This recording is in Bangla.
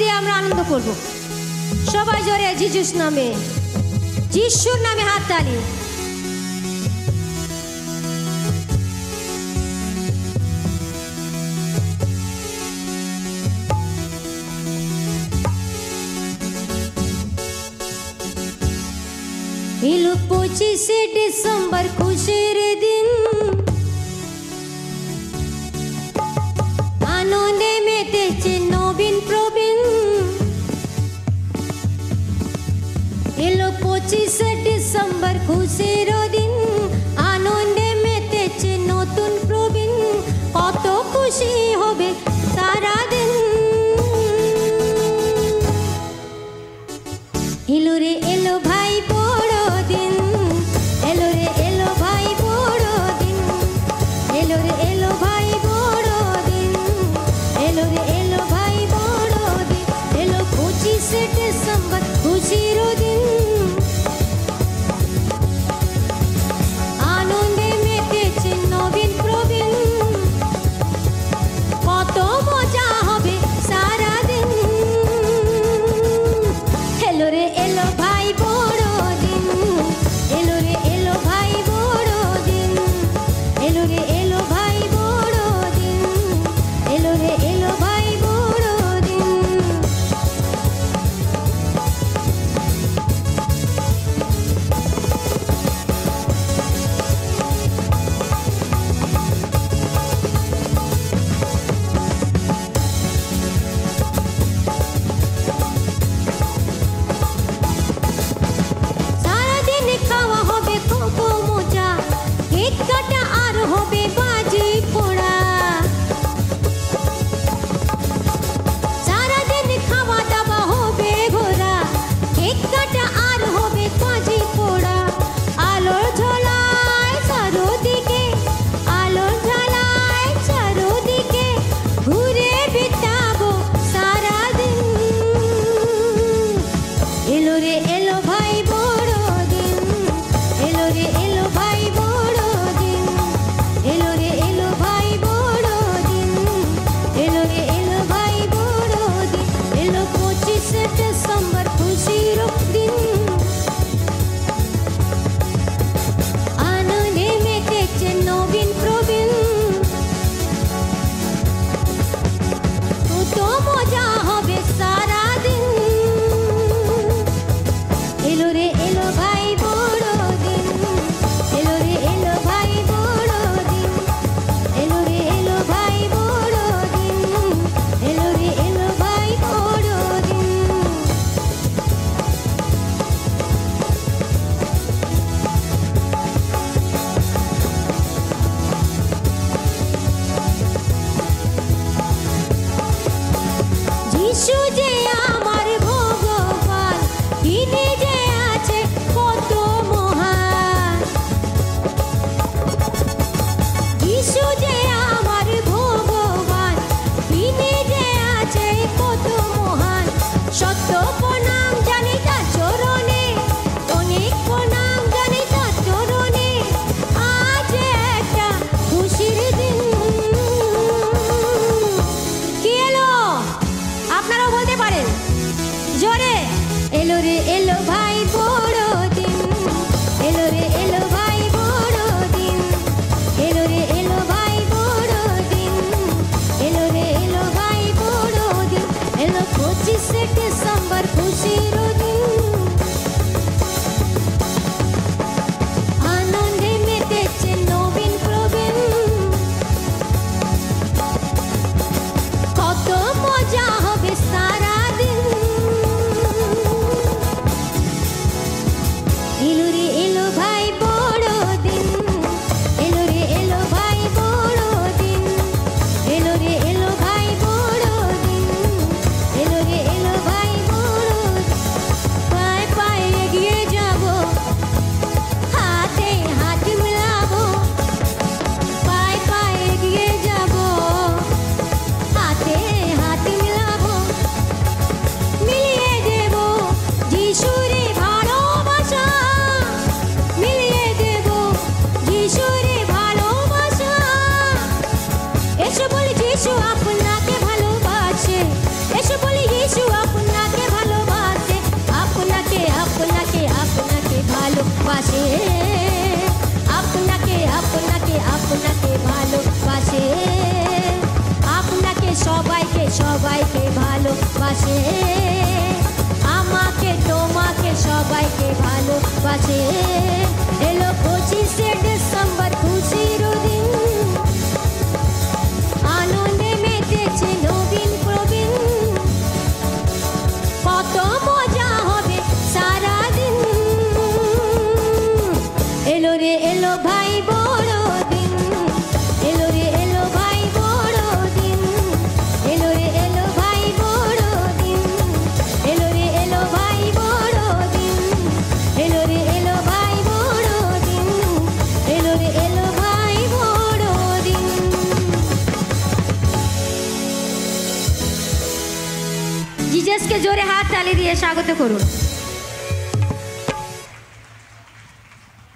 দিয়ে আমরা আনন্দ করব। সবাই জোরে যিশুর নামে, যিশুর নামে হাততালি। এলো 25শে ডিসেম্বর খুশির দিন, আনন্দে মেতেছে নবীন প্রবীণ। এলো 25শে ডিসেম্বর খুশির দিন, আনন্দে মেতেছে নতুন প্রবীণ। কত খুশি হবে সারাদিন। এলো রে এলো ভাই বড়দিন, এলো রে এলো ভাই বড়দিন, এলো রে এলো ভাই বড়দিন, এলো রে এলো ভাই বড়দিন। এলো 25শে ডিসেম্বর খুশির দিন, আনন্দে মেতেছে নবীন প্রবীণ। কত মজা হবে সারাদিন। এলো রে এলো ভাই বড়দিন, এলো রে এলো ভাই বড়দিন, এলো রে এলো ভাই বড়দিন, এলো রে এলো ভাই বড়দিন। সারাদিন খাওয়া হবে কত মজা, কেক কাটা আর হবে বাজি পোড়া। সারাদিন খাওয়া দাওয়া হবে ঘোরা, কেক কাটা আর হবে বাজি পোড়া। আলোর ঝোলায় চারদিকে, আলোর ঝালায় চারদিকে, ঘুরে বিতাবো সারাদিন। এলো রে এলো ভাই বড়দিন, এলো রে এলো ভাই বড়দিন, এলো রে এলো ভাই বড়দিন, এলো রে এলো ভাই বড়দিন। এলো 25শে ডিসেম্বর খুশির দিন, আনন্দে মেতেছে নবীন প্রবীণ। কত মজা হবে সারাদিন। এলো রে এলো ভাই বড়দিন, এলো রে এলো ভাই বড়দিন, এলো রে এলো ভাই বড়দিন, এলো রে এলো ভাই বড়দিন। যিশু যে আমার ভগবান, তিনি যে আছে কত মহান। যিশু যে আমার ভগবান, তিনি যে আছে কত মহান। সত্য প্রণাম জানি তার চরণে, অনেক প্রণাম জানি তার চরণে। আজ একটা খুশির দিন। কি এলো? আপনারাও বলতে পারেন জোরে, এলো রে এলো ভাই বড়দিন, এলো রে এলো ভাই বড়দিন, এলো রে এলো ভাই বড়দিন, এলো রে এলো ভাই বড়দিন। এলো 25শে ডিসেম্বর খুশির দিন, আনন্দে মেতেছে নবীন প্রবীণ। কত মজা হবে সারাদিন। ভালোবাসে, আমাকে তোমাকে সবাইকে ভালোবাসে। এলো 25শে ডিসেম্বর খুশির দিন, আনন্দে মেতেছে নবীন প্রবীণ, কত মজা হবে সারাদিন। এলো রে এলো ভাই বড়দিন, এলো রে এলো ভাই বড়দিন, এলো রে এলো ভাই বড়দিন, এলো রে এলো ভাই বড়দিন, এলো রে এলো ভাই বড়দিন, এলো রে এলো ভাই বড়দিন। জিজাসকে জোরে হাত তালি দিয়ে স্বাগত করুন।